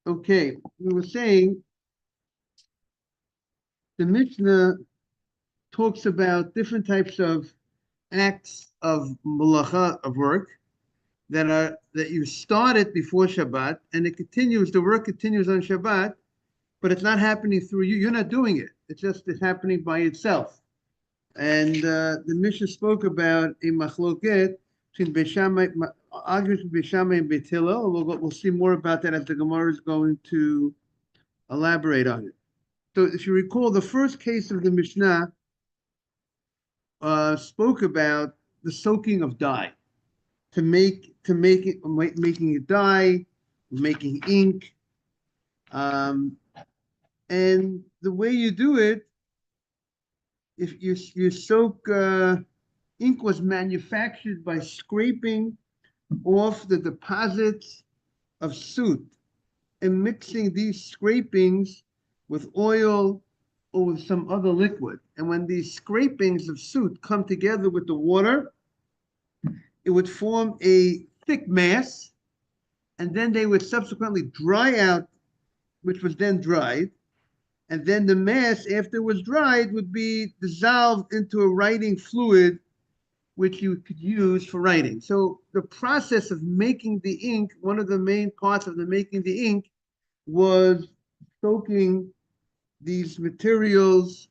Okay, we were saying the Mishnah talks about different types of acts of malacha, of work, that you started before Shabbat, and it continues. The work continues on Shabbat, but it's not happening through you. You're not doing it. It's happening by itself. And the Mishnah spoke about a machloket between Beishamai, arguments between Beishamai and Beit Hillel. We'll see more about that as the Gemara is going to elaborate on it. So, if you recall, the first case of the Mishnah spoke about the soaking of dye making it dye, making ink, and the way you do it, if you soak ink was manufactured by scraping off the deposits of soot and mixing these scrapings with oil or with some other liquid. And when these scrapings of soot come together with the water, it would form a thick mass, and then they would subsequently dry out, which was then dried. And then the mass, after it was dried, would be dissolved into a writing fluid, which you could use for writing. So the process of making the ink, one of the main parts of the making the ink was soaking these materials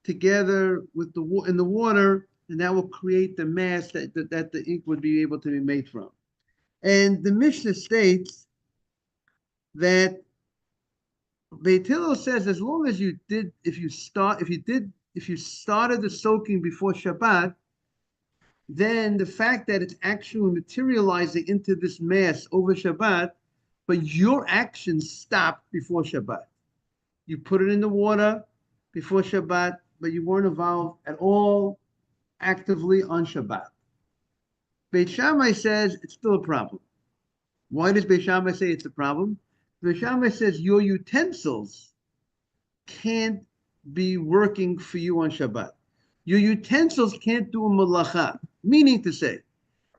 together with in the water, and that will create the mass that the ink would be able to be made from. And the Mishnah states that Beit Hillel says as long as you did, if you started the soaking before Shabbat, then the fact that it's actually materializing into this mass over Shabbat, but your actions stopped before Shabbat. You put it in the water before Shabbat, but you weren't involved at all actively on Shabbat. Beit Shammai says it's still a problem. Why does Beit Shammai say it's a problem? Beit Shammai says your utensils can't be working for you on Shabbat. Your utensils can't do a malacha, meaning to say,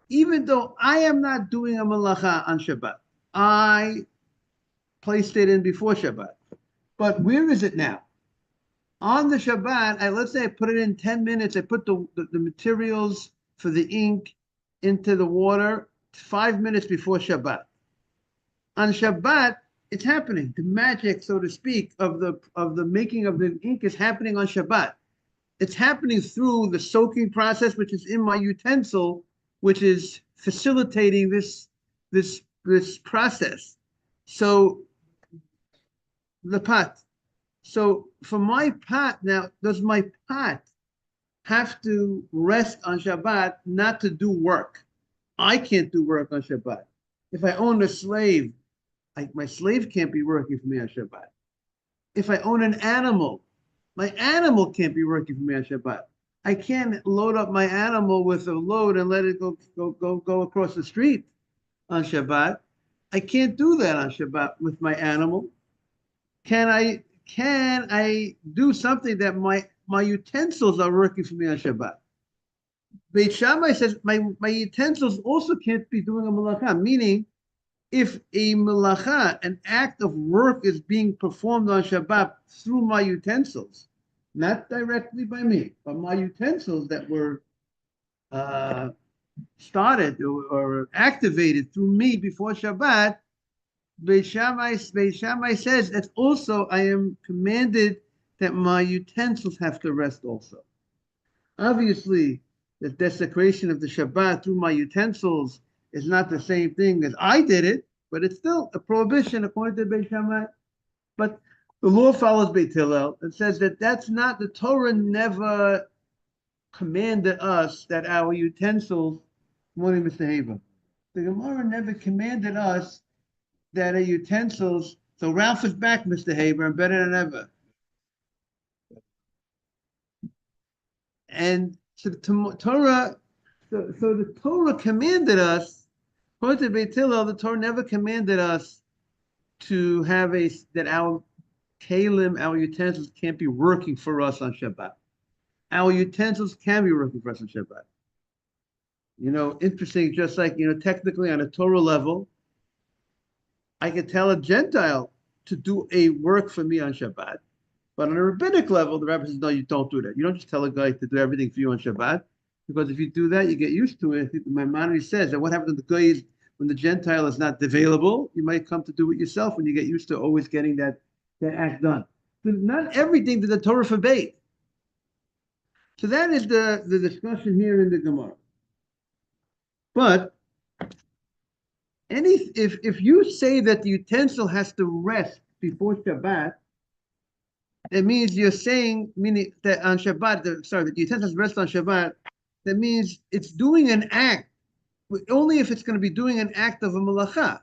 even though I am not doing a malacha on Shabbat, I placed it in before Shabbat. But where is it now? On the Shabbat, let's say I put it in 10 minutes, I put the materials for the ink into the water 5 minutes before Shabbat. On Shabbat, it's happening. The magic, so to speak, of the making of the ink is happening on Shabbat. It's happening through the soaking process, which is in my utensil, which is facilitating this process. So the pot. So for my pot now, does my pot have to rest on Shabbat not to do work? I can't do work on Shabbat. If I own a slave, my slave can't be working for me on Shabbat. If I own an animal, my animal can't be working for me on Shabbat. I can't load up my animal with a load and let it go across the street on Shabbat. I can't do that on Shabbat with my animal. Can I do something that my utensils are working for me on Shabbat? Beit Shammai says my utensils also can't be doing a malacha, meaning if a malacha, an act of work, is being performed on Shabbat through my utensils, not directly by me, but my utensils that were started or activated through me before Shabbat, Beit Shammai says that also I am commanded that my utensils have to rest also. Obviously, the desecration of the Shabbat through my utensils is not the same thing as I did it, but it's still a prohibition according to Beit Shammai. But the law follows Beit Hillel and says that that's not, the Torah never commanded us that our utensils, morning, Mr. Haber. The Gemara never commanded us that our utensils, so Ralph is back, Mr. Haber, and better than ever. And so the Torah, so the Torah commanded us, according to Beit Hillel, the Torah never commanded us to have that our kalim, our utensils can't be working for us on Shabbat. Our utensils can be working for us on Shabbat. Interesting, just like, technically on a Torah level, I could tell a Gentile to do a work for me on Shabbat. But on a rabbinic level, the rabbi says, no, you don't do that. You don't just tell a guy to do everything for you on Shabbat, because if you do that, you get used to it. Maimonides says that what happens when the guy is, when the Gentile is not available, you might come to do it yourself when you get used to always getting that act done. So not everything that the Torah forbade. So that is the discussion here in the Gemara. But if you say that the utensil has to rest before Shabbat, it means you're saying, meaning that on Shabbat, the utensil rest on Shabbat, that means it's doing an act, only if it's going to be doing an act of a malacha.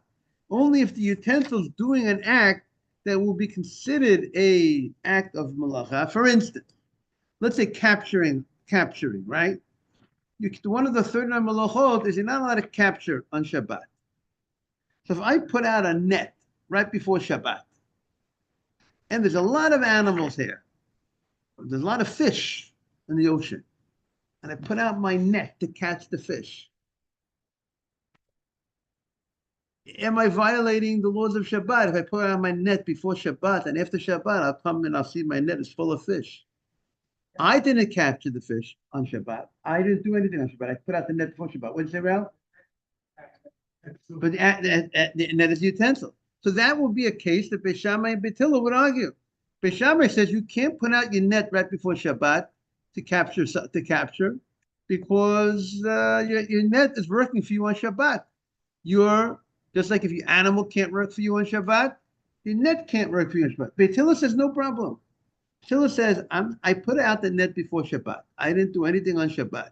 Only if the utensil is doing an act that will be considered a act of malacha. For instance, let's say capturing, right? One of the 39 malachot is you're not allowed to capture on Shabbat. So if I put out a net right before Shabbat, and there's a lot of animals here, there's a lot of fish in the ocean, and I put out my net to catch the fish, am I violating the laws of Shabbat if I put out my net before Shabbat, and after Shabbat I'll come and I'll see my net is full of fish? I didn't capture the fish on Shabbat. I didn't do anything on Shabbat. I put out the net before Shabbat. What did you say, Ralph? But the net is the utensil. So that will be a case that Beis Shammai and Beit Hillel would argue. Beis Shammai says you can't put out your net right before Shabbat to capture, because your net is working for you on Shabbat. You're just like if your animal can't work for you on Shabbat, your net can't work for you on Shabbat. Beit Hillel says no problem. Hillel says I put out the net before Shabbat. I didn't do anything on Shabbat.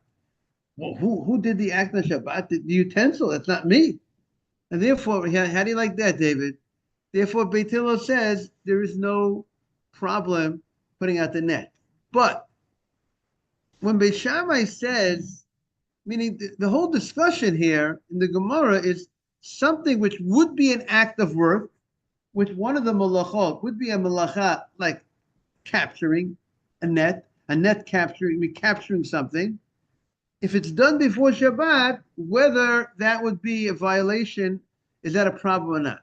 Well, who did the act on Shabbat? The utensil. That's not me. And therefore, how do you like that, David? Therefore, Beit Hillel says there is no problem putting out the net. But when Beis Shammai says, meaning the whole discussion here in the Gemara is something which would be an act of work, which one of the malachot would be a malacha, like capturing a net capturing something. If it's done before Shabbat, whether that would be a violation, is that a problem or not?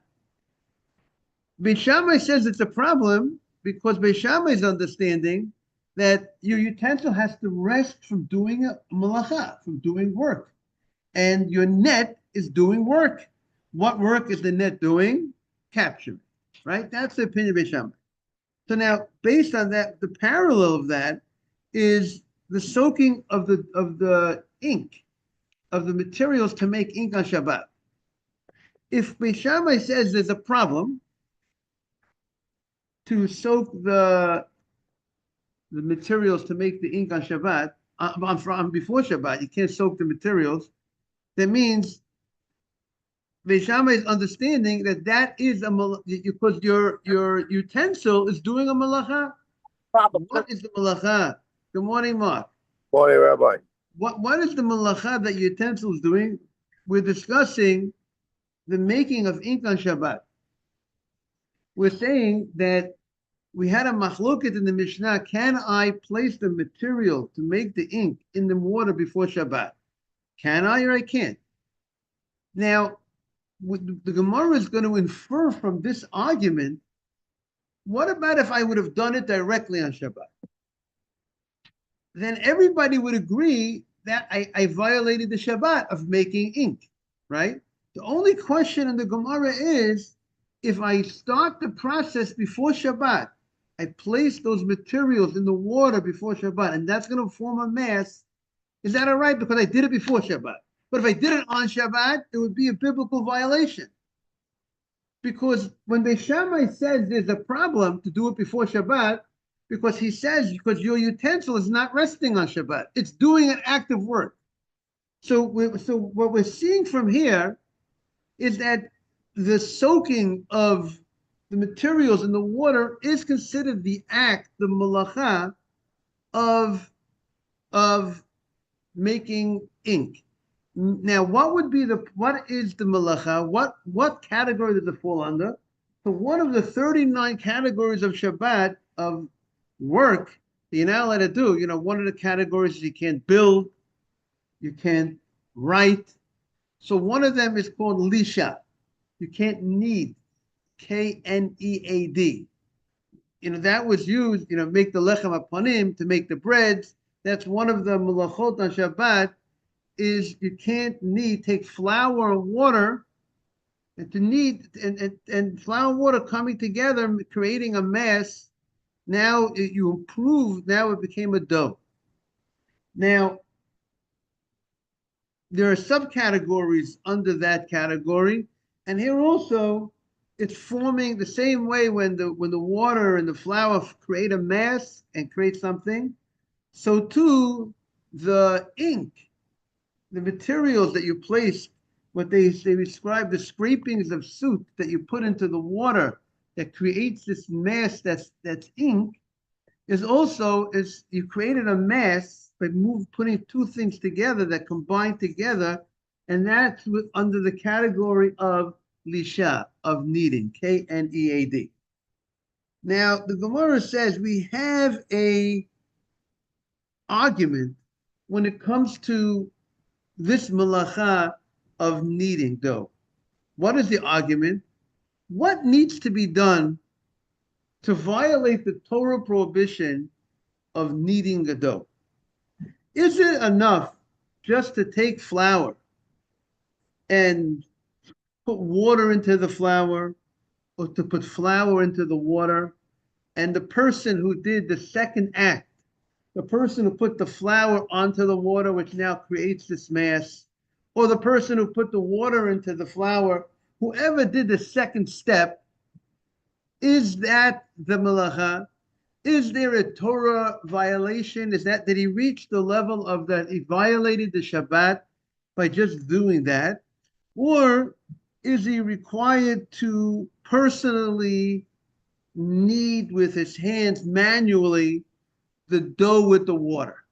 Beis Shammai says it's a problem because Beis Shammai's understanding that your utensil has to rest from doing a malacha, from doing work. And your net is doing work. What work is the net doing? Capturing, right? That's the opinion of Beis Shammai. So now, based on that, the parallel of that is the soaking of the ink, of the materials to make ink on Shabbat. If Beis Shammai says there's a problem to soak the materials to make the ink on Shabbat, before Shabbat, you can't soak the materials, that means Beis Shammai's understanding that is because your utensil is doing a malacha. What is the malacha? Good morning, Mark. Morning, Rabbi. What is the malacha that your utensil is doing? We're discussing the making of ink on Shabbat. We're saying that we had a machloket in the Mishnah. Can I place the material to make the ink in the water before Shabbat? Can I or I can't? Now, the Gemara is going to infer from this argument, what about if I would have done it directly on Shabbat? Then everybody would agree that I violated the Shabbat of making ink, right? The only question in the Gemara is, if I start the process before Shabbat, I place those materials in the water before Shabbat, and that's going to form a mass, is that all right? Because I did it before Shabbat. But if I did it on Shabbat, it would be a biblical violation. Because when Beis Shammai says there's a problem to do it before Shabbat, because he says, because your utensil is not resting on Shabbat, it's doing an act of work. So what we're seeing from here is that the soaking of the materials in the water is considered the act, the malacha of making ink. Now, what is the malacha? What category does it fall under? So one of the 39 categories of Shabbat of work that you're not allowed to do, one of the categories is you can't build, you can't write. So one of them is called lisha. You can't knead Knead. That was used, make the lechem apanim, to make the breads. That's one of the malachot on Shabbat, is you can't take flour and water, and to knead, and flour and water coming together, creating a mass. Now you improve, now it became a dough. Now, there are subcategories under that category, and here also, it's forming the same way when the water and the flour create a mass and create something. So too, the ink, the materials that you place, what they describe, the scrapings of soot that you put into the water that creates this mass that's ink, is you created a mass by putting two things together that combine together, and that's under the category of lisha, of kneading, Knead. Now, the Gemara says we have a argument when it comes to this malacha of kneading dough. What is the argument? What needs to be done to violate the Torah prohibition of kneading a dough? Is it enough just to take flour and put water into the flour, or to put flour into the water, and the person who did the second act, the person who put the flour onto the water, which now creates this mass, or the person who put the water into the flour, whoever did the second step, is that the malacha? Is there a Torah violation? Did he reach the level of that he violated the Shabbat by just doing that? Or is he required to personally knead with his hands manually the dough with the water?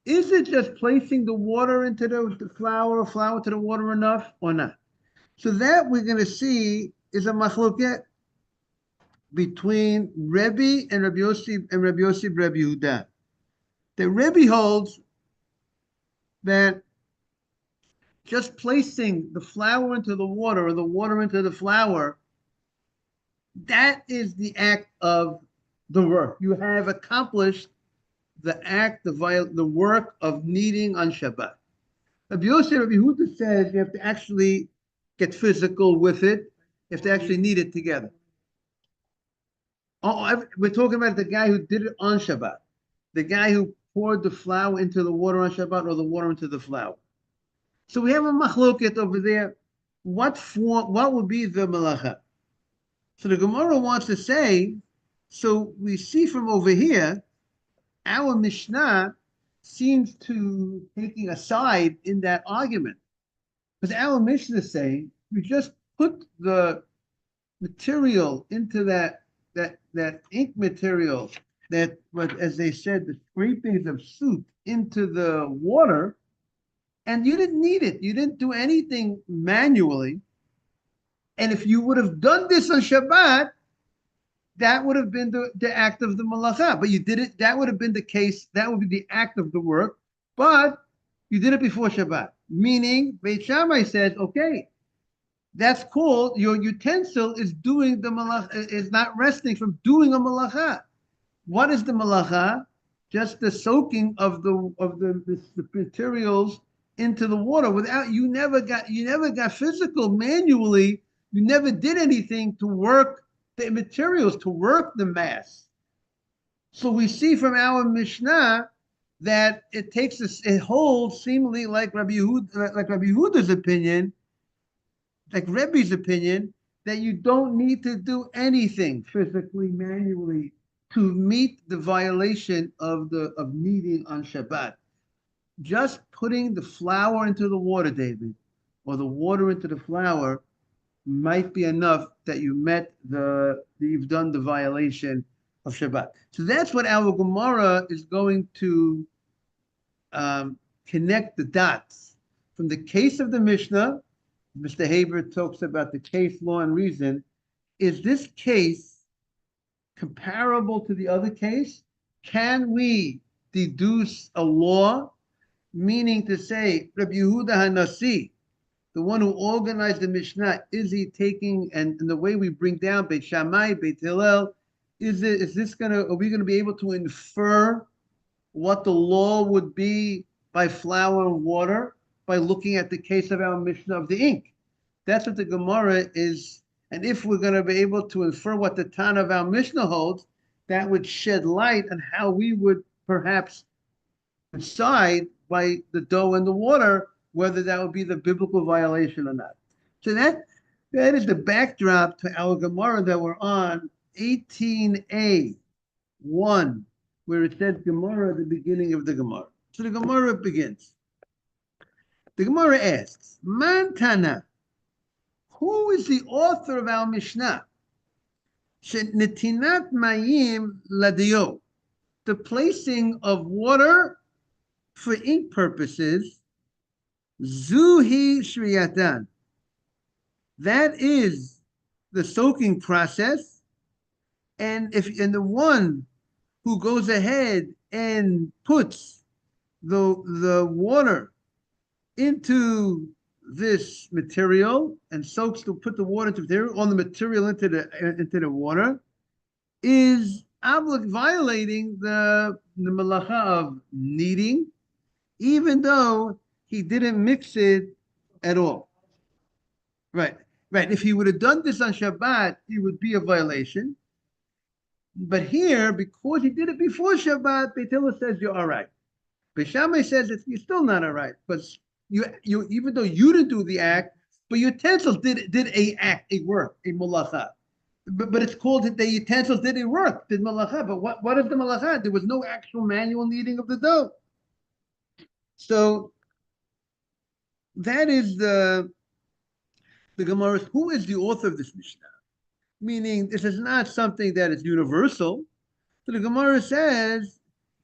Is it just placing the water into the flour, or flour to the water enough, or not? So that we're going to see is a machloket between Rebbe and Rabbi Yossi and Rabbi Yehuda. The Rebbe holds that just placing the flour into the water, or the water into the flour, that is the act of the work. You have accomplished the act, the work of kneading on Shabbat. Rabbi Yehuda says you have to actually get physical with it. You have to actually knead it together. We're talking about the guy who did it on Shabbat, the guy who poured the flour into the water on Shabbat, or the water into the flour. So we have a machloket over there. What would be the malacha? So the Gemara wants to say, so we see from over here, our Mishnah seems to taking a side in that argument. Because our Mishnah is saying, we just put the material into that ink material, as they said, the scrapings of soot into the water, and you didn't need it. You didn't do anything manually. And if you would have done this on Shabbat, that would have been the act of the malacha. But you did it, that would have been the case, that would be the act of the work, but you did it before Shabbat. Meaning, Beit Shammai says, okay, that's cool. Your utensil is doing the malacha, is not resting from doing a malacha. What is the malacha? Just the soaking of the materials into the water. Without you never got physical manually. You never did anything to work the materials, to work the mass. So we see from our Mishnah that it holds seemingly like Rabbi Yehuda's opinion, like Rebbe's opinion, that you don't need to do anything physically, manually, to meet the violation of kneading on Shabbat. Just putting the flour into the water, David, or the water into the flour, might be enough that you've done the violation of Shabbat. So that's what our Gemara is going to connect the dots from the case of the Mishnah. Mr. Haber talks about the case, law, and reason. Is this case comparable to the other case? Can we deduce a law, meaning to say Rabbi Yehuda HaNasi the one who organized the Mishnah, is he taking, and the way we bring down Beit Shammai, Beit Hillel, are we gonna be able to infer what the law would be by flour and water by looking at the case of our Mishnah of the ink? That's what the Gemara is. And if we're going to be able to infer what the Tana of our Mishnah holds, that would shed light on how we would perhaps decide by the dough and the water whether that would be the biblical violation or not. So that is the backdrop to our Gemara that we're on, 18a, 1, where it says Gemara at the beginning of the Gemara. So the Gemara begins. The Gemara asks, Man Tana, who is the author of our Mishnah? Netinat mayim ladiyo, the placing of water for ink purposes. Zuhi shriyatan, that is the soaking process. And the one who goes ahead and puts the water into this material and put the water into material, on the material into the water, is violating the malacha of kneading, even though he didn't mix it at all. Right. If he would have done this on Shabbat, it would be a violation. But here, because he did it before Shabbat, Beit Hillel says you're all right. Beit Shammai says that you're still not all right, because you even though you didn't do the act, but your utensils did a act, a work, a malacha. But it's called that the utensils did a work, did malacha. But what is the malacha? There was no actual manual kneading of the dough. So that is the Gemara. Who is the author of this Mishnah? Meaning, this is not something that is universal. So the Gemara says,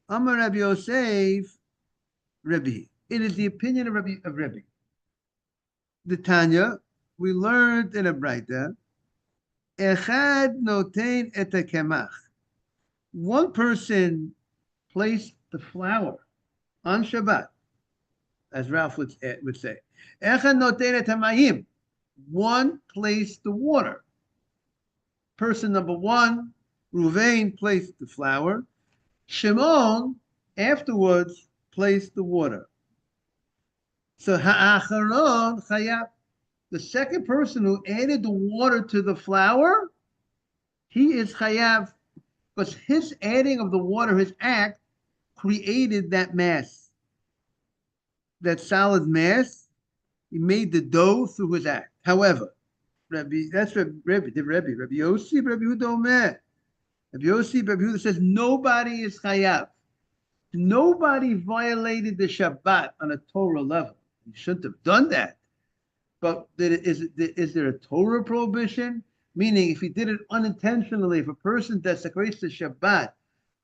Amar Rabbi Yosef, Rabbi. It is the opinion of Rabbi. The Tanya, we learned in a Braita, Echad noten et kemach. One person placed the flour on Shabbat, as Ralph would say. Echad noten et hamayim. One placed the water. Person number one, Ruvain, placed the flour. Shimon, afterwards, placed the water. So ha'acharon chayav, the second person who added the water to the flour, he is chayav, because his adding of the water, his act, created that mass, that solid mass. He made the dough through his act. However, Rabbi Yossi, Rabbi Yehuda Omer. Rabbi Yehuda says nobody is chayav. Nobody violated the Shabbat on a Torah level. You shouldn't have done that. But is there a Torah prohibition? Meaning, if he did it unintentionally, if a person desecrates the Shabbat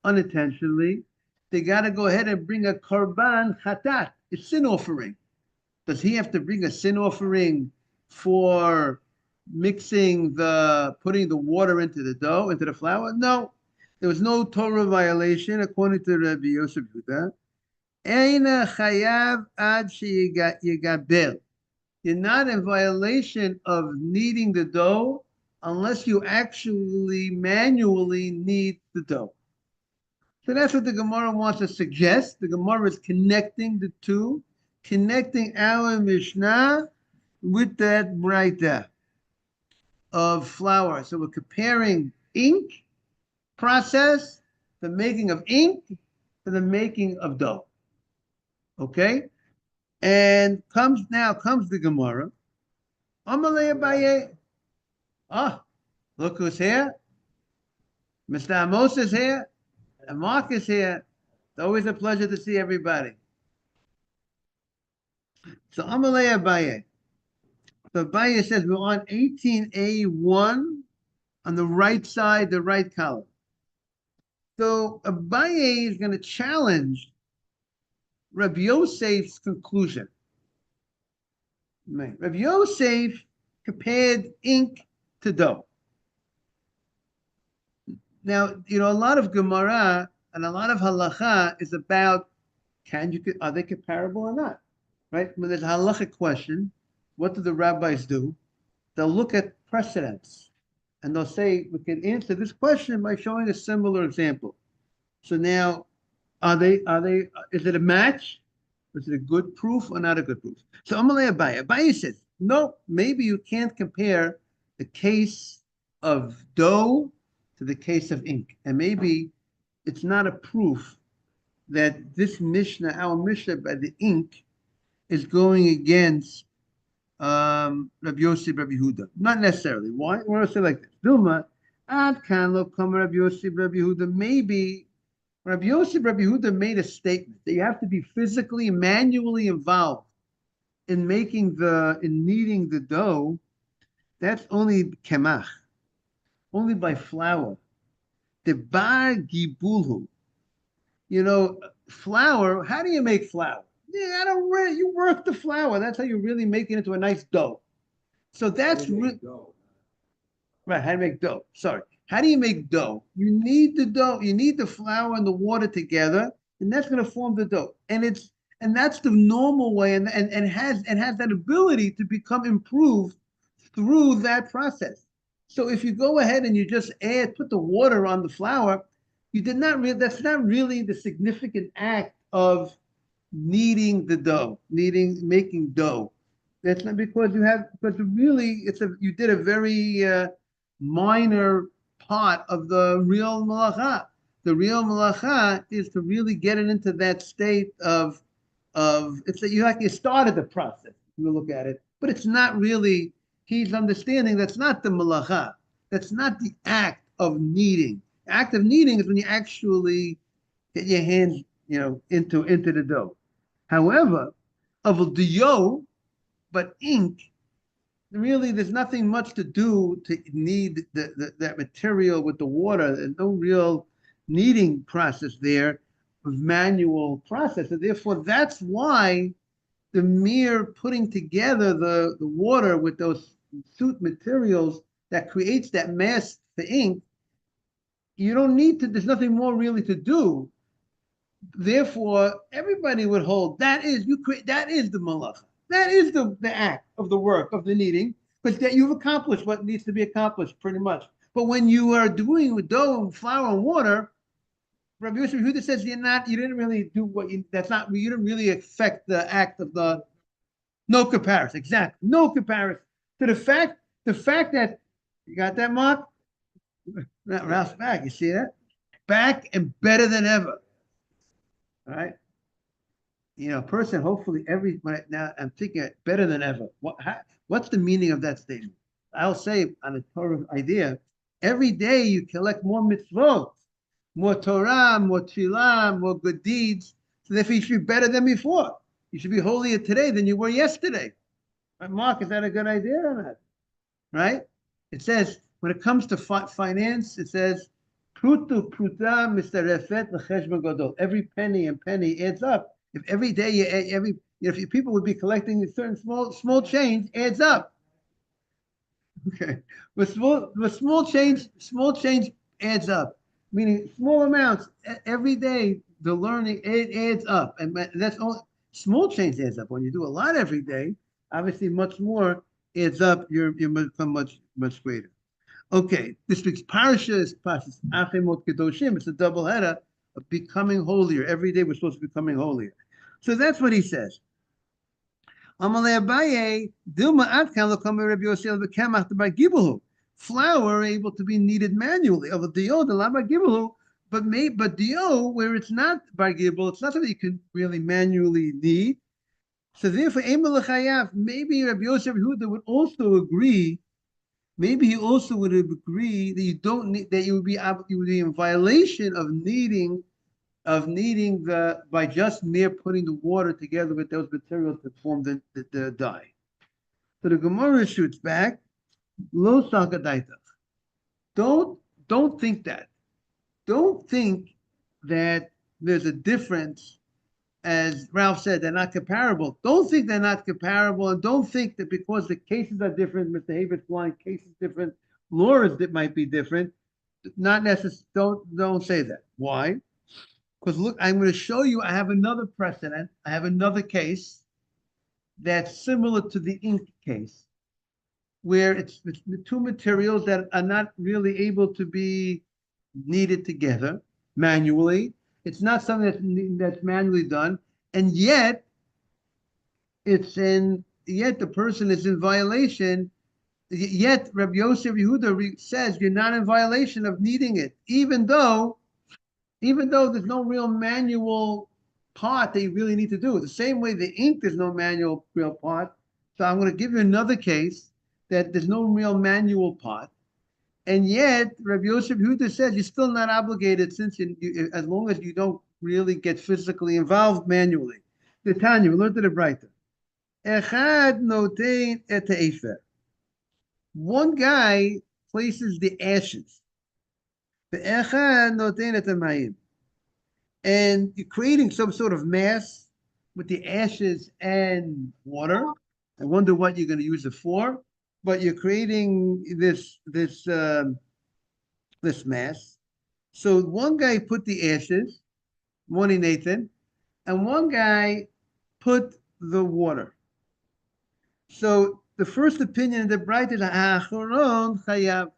unintentionally, they got to go ahead and bring a korban chatat, a sin offering. Does he have to bring a sin offering for putting the water into the dough, into the flour? No. There was no Torah violation according to Rabbi Yosef Yehuda. Eina chayav ad sheyigabel. You're not in violation of kneading the dough unless you actually manually knead the dough. So that's what the Gemara wants to suggest. The Gemara is connecting the two, connecting our Mishnah with that Braita of flour. So we're comparing ink process, the making of ink, to the making of dough. Okay? And comes the Gemara. Amalei Abaye. Look who's here. Mr. Amos is here. And Mark is here. It's always a pleasure to see everybody. So Amalei Abaye. So Abaye says we're on 18A1 on the right side, the right column. So Abaye is going to challenge Rabbi Yosef's conclusion. Rabbi Yosef compared ink to dough. Now, a lot of Gemara and a lot of halacha is about are they comparable or not? Right? When there's a halachic question, what do the rabbis do? They'll look at precedents and they'll say, we can answer this question by showing a similar example. So now, is it a match? Is it a good proof or not a good proof? So Amalei Abaye says, no, maybe you can't compare the case of dough to the case of ink. And maybe it's not a proof that this Mishnah, our Mishnah by the ink, is going against Rabbi Yossi, Rabbi Yehuda. Not necessarily. Why? We're going to say like this. Dilma, ad kan lo kama Rabbi Yossi, Rabbi Yehuda. Maybe Rabbi Yossi, Rabbi Yehuda made a statement that you have to be physically, manually involved in kneading the dough. That's only kemach, only by flour. The bar gibulhu. Flour. How do you make flour? Yeah, I don't really. You work the flour. That's how you really make it into a nice dough. So that's right. How to make dough? Sorry. How do you make dough? You need the dough. You need the flour and the water together, and that's going to form the dough. And that's the normal way, and has that ability to become improved through that process. So if you go ahead and you just put the water on the flour, you did not really. That's not really the significant act of kneading the dough, making dough. That's not because really you did a very minor part of the real malacha. The real malacha is to really get it into that state of it's that you started the process. You look at it, but it's not really. He's understanding that's not the malacha. That's not the act of kneading. The act of kneading is when you actually get your hands, into the dough. However, of a dio, but ink, really, there's nothing much to do to knead that material with the water. There's no real kneading process there, of manual process. And therefore, that's why the mere putting together the water with those suit materials that creates that mass for ink, you don't need to, there's nothing more really to do. Therefore, everybody would hold that is the malacha. That is the act of the work of the kneading, because that you've accomplished what needs to be accomplished pretty much. But when you are doing with dough and flour and water, Rabbi Yosef Yehuda says you didn't really do you didn't really affect the act of no comparison. Exactly. No comparison to the fact that you got that, Mark? Ralph's back. You see that? Back and better than ever. All right. Person, hopefully now I'm thinking better than ever. What's the meaning of that statement? I'll say on a Torah idea, every day you collect more mitzvot, more Torah, more tefillah, more good deeds. So therefore you should be better than before. You should be holier today than you were yesterday. Right, Mark, is that a good idea or not? Right? It says, when it comes to finance, it says, prutu pruta mistarefet l'cheshbon gadol. Every penny and penny adds up. If every day if people would be collecting a certain small change, adds up. Okay, but small change adds up. Meaning small amounts every day. The learning it adds up, and that's all. Small change adds up. When you do a lot every day, obviously much more adds up. You become much greater. Okay, this week's parasha is Parashas Achimot Kedoshim. It's a double header of becoming holier. Every day we're supposed to be becoming holier. So that's what he says. Amalei Abaye, Dilma Adkan Lokama Rabbi Yossi Bekemach by Gibahu. Flour able to be kneaded manually. Of a dio, the lama Gibahu, but dio where it's not by Gibel, it's not that you can really manually knead. So therefore, maybe Rabbi Yosef Yehuda would also agree. Maybe he also would agree that you don't need that you would be in violation of kneading by just mere putting the water together with those materials to form the dye. So the Gemara shoots back. Lo sakadaita. Don't think that. Don't think that there's a difference. As Ralph said, they're not comparable. Don't think they're not comparable, and don't think that because the cases are different, Mr. Haber's blind cases different, laws that might be different. Not necessarily. Don't say that. Why? Because look, I'm going to show you. I have another precedent. I have another case that's similar to the ink case, where it's two materials that are not really able to be kneaded together manually. It's not something that's manually done, and yet the person is in violation. Yet Rabbi Yosef Yehuda says you're not in violation of kneading it, even though there's no real manual part that you really need to do. The same way the ink, there's no manual real part. So I'm going to give you another case that there's no real manual part. And yet, Rabbi Yosef Yehuda says you're still not obligated since as long as you don't really get physically involved manually. The Tanya, we learned it at Brighter. Echad notein et ha'efer. One guy places the ashes. The echad notein et ha'mayim. And you're creating some sort of mass with the ashes and water. I wonder what you're going to use it for, but you're creating this mass. So one guy put the ashes, Moni Nathan, and one guy put the water. So the first opinion of the bright is Acharon Chayav.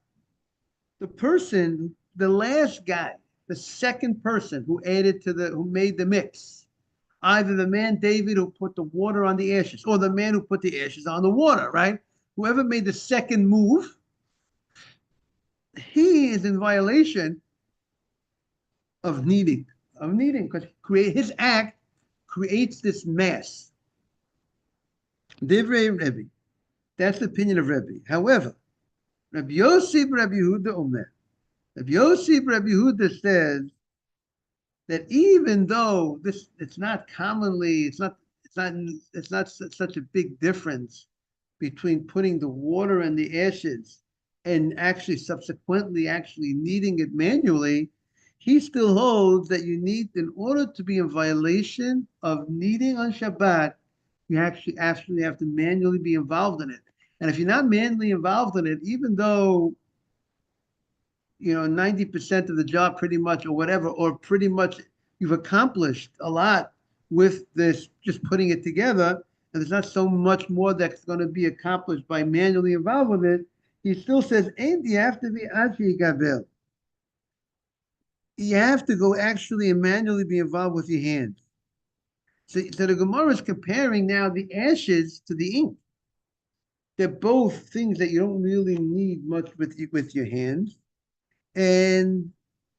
The person, the last guy, the second person who made the mix, either the man David who put the water on the ashes, or the man who put the ashes on the water, right? Whoever made the second move, he is in violation of kneading, because his act creates this mass. Divrei Rebbe. That's the opinion of Rebbe. However, Rabbi Yosef Rabbi Yehuda Omer. Rabbi Yosef Rabbi Yehuda says that even though it's not such a big difference between putting the water and the ashes and actually subsequently kneading it manually, he still holds that you need, in order to be in violation of kneading on Shabbat, you actually have to manually be involved in it. And if you're not manually involved in it, even though 90% of the job pretty much, or whatever, or pretty much you've accomplished a lot with this, just putting it together, and there's not so much more that's going to be accomplished by manually involved with it, he still says, and you have to be Achi Gabel. You have to go actually and manually be involved with your hands. So the Gemara is comparing now the ashes to the ink. They're both things that you don't really need much with your hands. And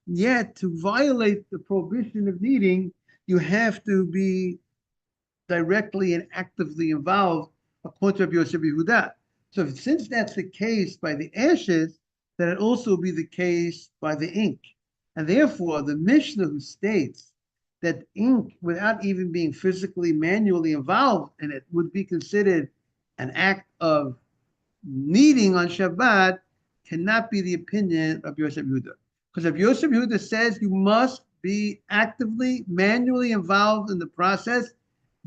yet, to violate the prohibition of kneading, you have to be directly and actively involved, according to Rabbi Yosef Yehuda. So since that's the case by the ashes, then it also be the case by the ink. And therefore, the Mishnah who states that ink, without even being physically, manually involved in it, would be considered an act of kneading on Shabbat, cannot be the opinion of Yosef Yehuda. Because if Yosef Yehuda says you must be actively, manually involved in the process,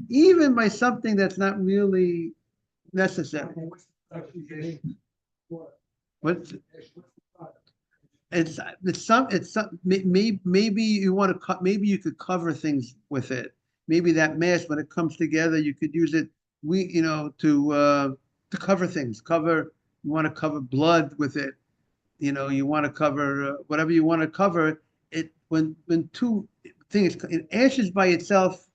even by something that's not really necessary. What? It's maybe you want to cut. Maybe you could cover things with it. Maybe that mass, when it comes together, you could use it. To cover things. You want to cover blood with it. You want to cover whatever you want to cover. It when two things, ashes by itself,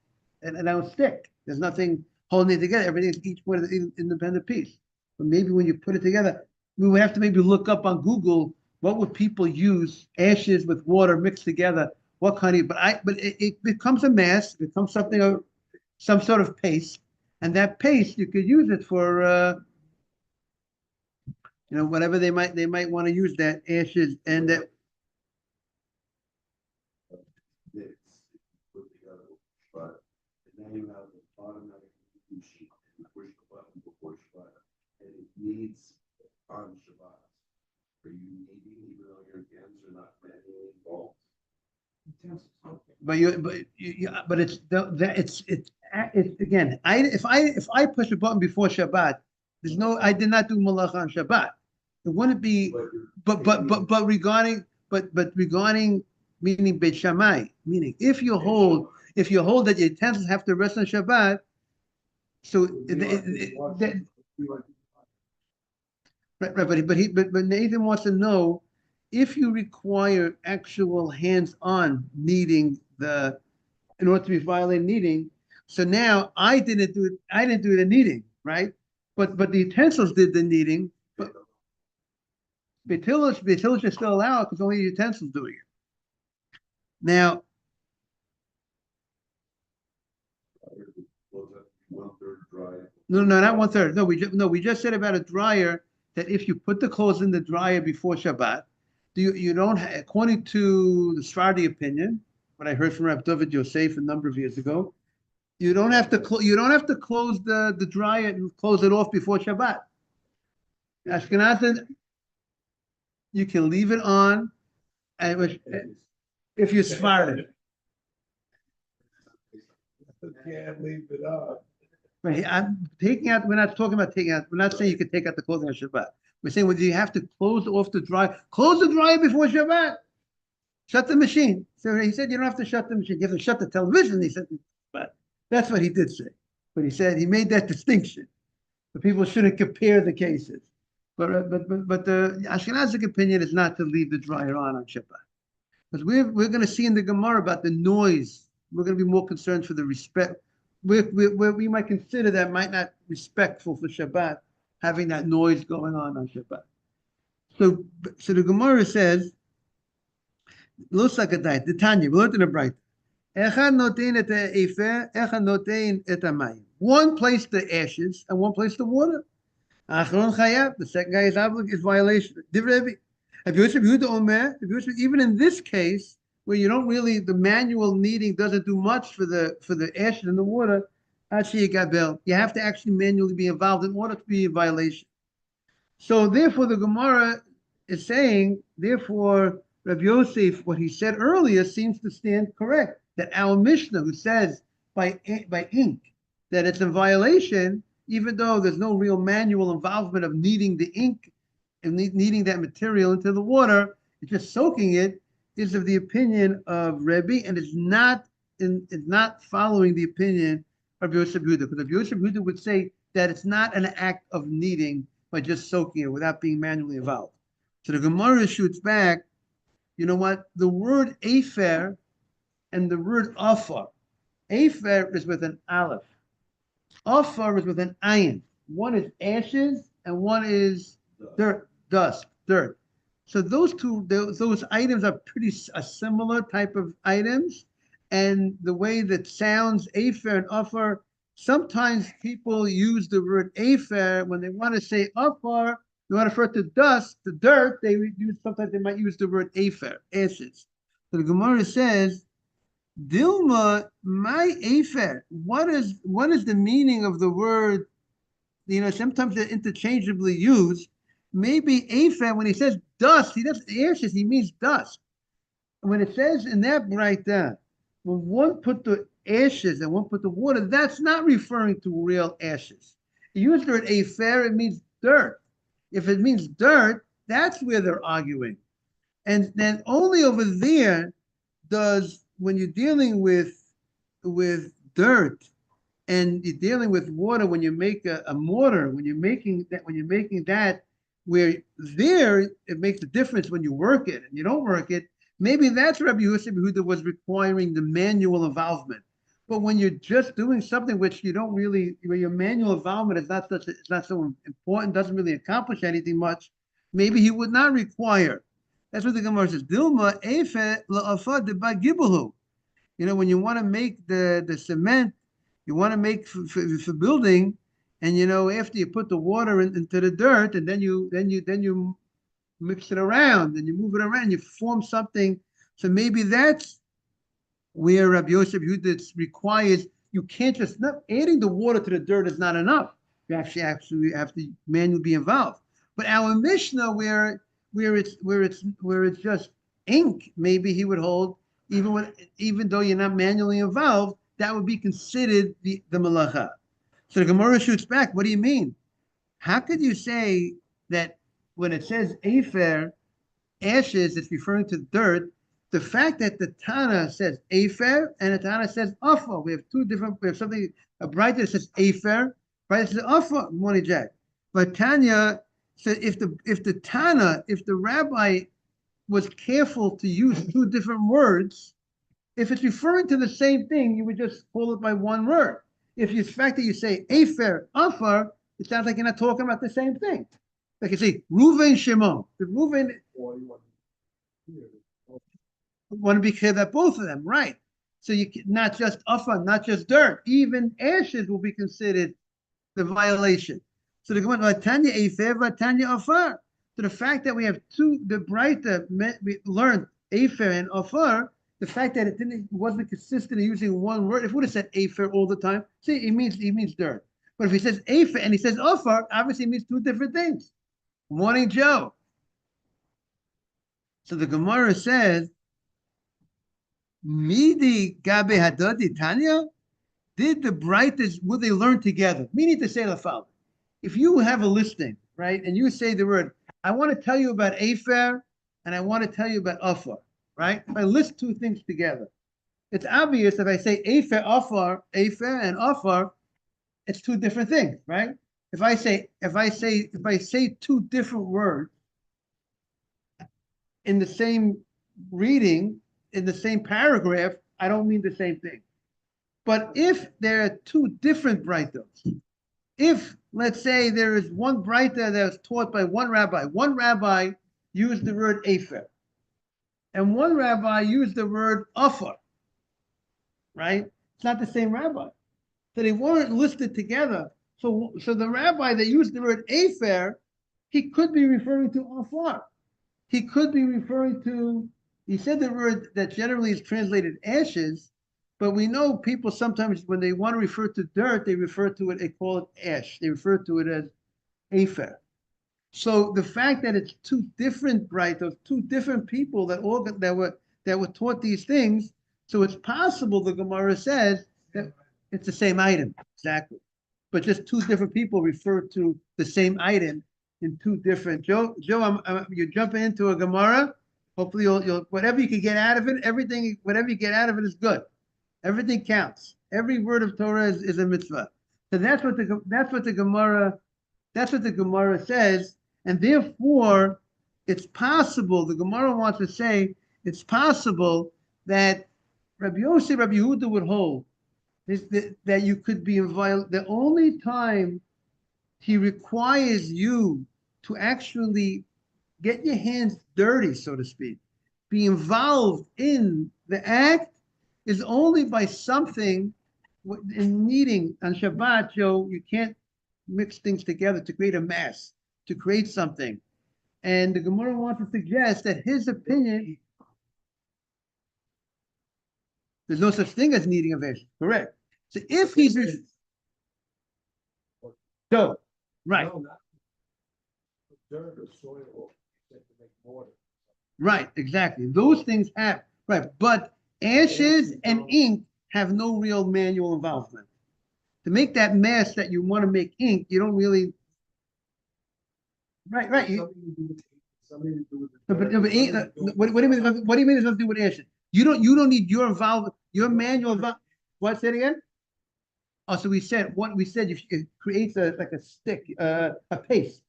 and don't stick. There's nothing holding it together. Everything's each one an independent piece. But maybe when you put it together, we would have to maybe look up on Google what would people use ashes with water mixed together. What kind of? But it becomes a mass. It becomes something of some sort of paste, and that paste you could use it for. Whatever they might want to use that ashes and that. Put together, but and then you have the automatic sheet and push the button before Shabbat, and it needs on Shabbat. Are you needing, even though your hands are not manually involved? It's again. If I push a button before Shabbat, I did not do malacha on Shabbat. It wouldn't be, but regarding meaning Beit Shammai, meaning if you hold that your utensils have to rest on Shabbat, So It'd be like this once, it'd be like- right, but Nathan wants to know if you require actual hands-on kneading in order to be violating kneading. So now I didn't do it. I didn't do the kneading, right? But the utensils did the kneading. But Betilis is still allowed because only the utensils doing it. Now, Was that 1/3 dry? no, not 1/3. We just said about a dryer that if you put the clothes in the dryer before Shabbat, you don't, according to the Sephardi opinion, what I heard from Rabbi David Yosef a number of years ago, you don't have to close the dryer and close it off before Shabbat. Ashkenazim, you can leave it on, and if you Sephardi. Can't leave it on. Right, I'm taking out. We're not talking about taking out. We're not saying you can take out the clothing on Shabbat. We're saying, well, do you have to close off the dryer? Close the dryer before Shabbat. Shut the machine. So he said you don't have to shut the machine. You have to shut the television. He said, but that's what he did say. But he said he made that distinction. The people shouldn't compare the cases. But the Ashkenazic opinion is not to leave the dryer on Shabbat, because we're going to see in the Gemara about the noise. We're going to be more concerned for the respect. We might consider that might not respectful for Shabbat, having that noise going on Shabbat. So the Gemara says, Lo sakatay, the Tanya, we learned in the bright. Echad notein et ha'efer, echad notein et ha'mayim. One placed the ashes and one placed the water. Achron chayav, the second guy is obligated, is violation. Divrevi. Even in this case, where you don't really, the manual kneading doesn't do much for the ashes and the water, you have to actually manually be involved in order to be a violation. So therefore, the Gemara is saying, therefore, Rabbi Yosef, what he said earlier seems to stand correct. That our Mishnah, who says by ink that it's a violation, even though there's no real manual involvement of kneading the ink and kneading that material into the water, it's just soaking it, is of the opinion of Rebbe, and is not following the opinion of Yosef Yehuda, because if Yosef Yehuda would say that it's not an act of kneading by just soaking it without being manually involved. So the Gemara shoots back, you know what? The word afer and the word afar. Afer is with an aleph. Afar is with an ayin. One is ashes and one is dust. So those items are pretty similar type of items, and the way that sounds afer and afar. Sometimes people use the word afer when they want to say afar. They want to refer to dust, the dirt. Sometimes they might use the word afer, ashes. So the Gemara says, Dilma, my afer. What is the meaning of the word? Sometimes they're interchangeably used. Maybe afer, when he says dust, he doesn't ashes, he means dust. When it says in that right there, when one put the ashes and one put the water, that's not referring to real ashes. You use the word afer, it means dirt. If it means dirt, that's where they're arguing. And then only over there when you're dealing with dirt and you're dealing with water, when you make a mortar, when you're making that, where there it makes a difference when you work it and you don't work it. Maybe that's Rabbi Yosef Yehuda was requiring the manual involvement. But when you're just doing something which you don't really, where your manual involvement is not so important, doesn't really accomplish anything much, maybe he would not require. That's what the Gemara says. Dilma efe la'afad deba gibahu. When you want to make the cement, you want to make for building, and after you put the water into the dirt, and then you mix it around, and you move it around, you form something. So maybe that's where Rabbi Yosef Yehuda requires, you can't just, adding the water to the dirt is not enough. You actually have to manually be involved. But our Mishnah, where it's just ink, maybe he would hold, even though you're not manually involved, that would be considered the malacha. So the Gemara shoots back. What do you mean? How could you say that when it says afer, ashes, it's referring to dirt? The fact that the Tana says Afer and the Tana says Afa, we have something, a brighter that says Afer, brighter says Afa, morning Jack. But Tanya said if the rabbi was careful to use two different words, if it's referring to the same thing, you would just call it by one word. If the fact that you say Afer, Afar, it sounds like you're not talking about the same thing. Like you say Reuven, Shimon. The Reuven want to be clear that both of them, right? So you not just Afar, not just dirt, even ashes will be considered the violation. So the Gemara, Tanya Afer, Tanya Afar. So the fact that we have the brighter, we learned Afer and Afar, the fact that it wasn't consistent in using one word. If we would have said Afer all the time, see, it means dirt. But if he says Afer and he says Afar, obviously it means two different things. Morning, Joe. So the Gemara says, Midi Gabe Hadadi Tanya? Did the brightest, would they learn together? Meaning to say the following. If you have a listing, right, and you say the word, I want to tell you about Afer and I want to tell you about Afar, right? If I list two things together, it's obvious if I say Afer and Afar, it's two different things, right? If I say two different words in the same reading, in the same paragraph, I don't mean the same thing. But if there are two different brightos, if let's say there is one brighta that was taught by one rabbi used the word Afer, and one rabbi used the word Afar, right? It's not the same rabbi. So they weren't listed together. So the rabbi that used the word Afer, he could be referring to Afar. He could be referring to, he said the word that generally is translated ashes, but we know people sometimes when they want to refer to dirt, they refer to it, they call it ash. They refer to it as Afer. So the fact that it's two different brightos, two different people that were taught these things, so it's possible the Gemara says that it's the same item, exactly. But just two different people refer to the same item in two different. Joe, you're jumping into a Gemara. Hopefully, you'll whatever you can get out of it. Whatever you get out of it is good. Everything counts. Every word of Torah is a mitzvah. So that's what the Gemara says, and therefore it's possible. The Gemara wants to say it's possible that Rabbi Yossi, Rabbi Yehuda would hold that you could be inviolate. The only time he requires you to actually get your hands dirty, so to speak, be involved in the act is only by something in needing on Shabbat, Joe, you can't mix things together to create a mass, to create something. And the Gemara wants to suggest that his opinion, there's no such thing as needing a vision, correct? So if he's, so, right. No, not dirt or soil to make water. Right, exactly. Those things have, right, but ashes and ink have no real manual involvement. To make that mass that you want to make ink, you don't really. Right. Something to do with But, the dirt, what do you mean? What do you mean? It's nothing to do with ashes. You don't need your involvement, your manual involvement. What? Say it again. Oh, so we said it creates like a stick, a paste,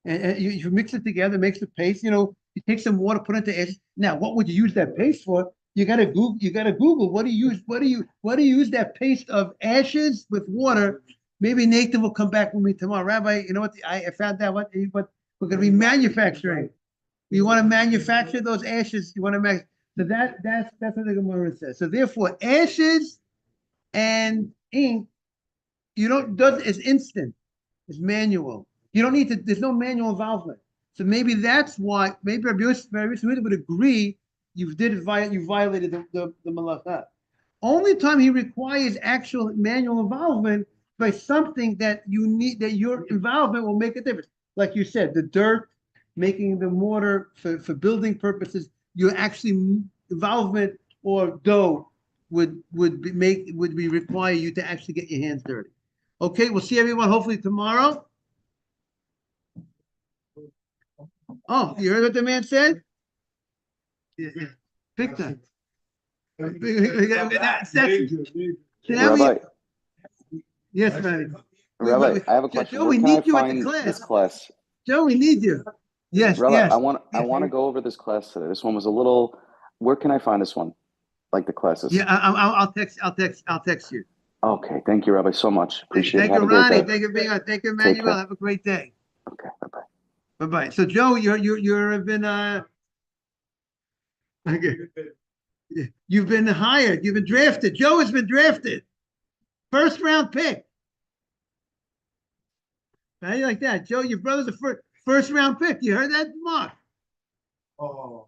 and you mix it together, makes a paste. You take some water, put it into ashes. Now, what would you use that paste for? You gotta Google. What do you use that paste of ashes with water? Maybe Nathan will come back with me tomorrow. Rabbi, you know what? I found out what we're gonna be manufacturing. You want to manufacture those ashes. You want to make so that's what the Gemara says. So therefore, ashes and ink, it's instant. It's manual. You don't need to. There's no manual involvement. So maybe that's why. Maybe Rabbi Yosef would agree. You violated the malacha. Only time he requires actual manual involvement by something that you need, that your involvement will make a difference. Like you said, the dirt, making the mortar for building purposes, your actually involvement or dough would require you to actually get your hands dirty. Okay, we'll see everyone hopefully tomorrow. Oh, you heard what the man said? Yeah, yeah. Big time. That's- Major. So now we- Rabbi, Yes, Rabbi. Rabbi, I have a question. Joe, Where we can I need you at the find class. this class? Joe, we need you. Yes, Rabbi, yes. I want to go over this class today. This one was a little. Where can I find this one? Like the classes? Yeah, I'll text you. Okay, thank you, Rabbi, so much. Appreciate Thank it. you, Have a great Ronnie. day. Thank you for being on. Thank you, Take Emmanuel. care. Have a great day. Okay, bye-bye. Bye-bye. So Joe, you've been okay. You've been hired. You've been drafted. Joe has been drafted. First round pick. How do you like that? Joe, your brother's a first round pick. You heard that, Mark? Oh.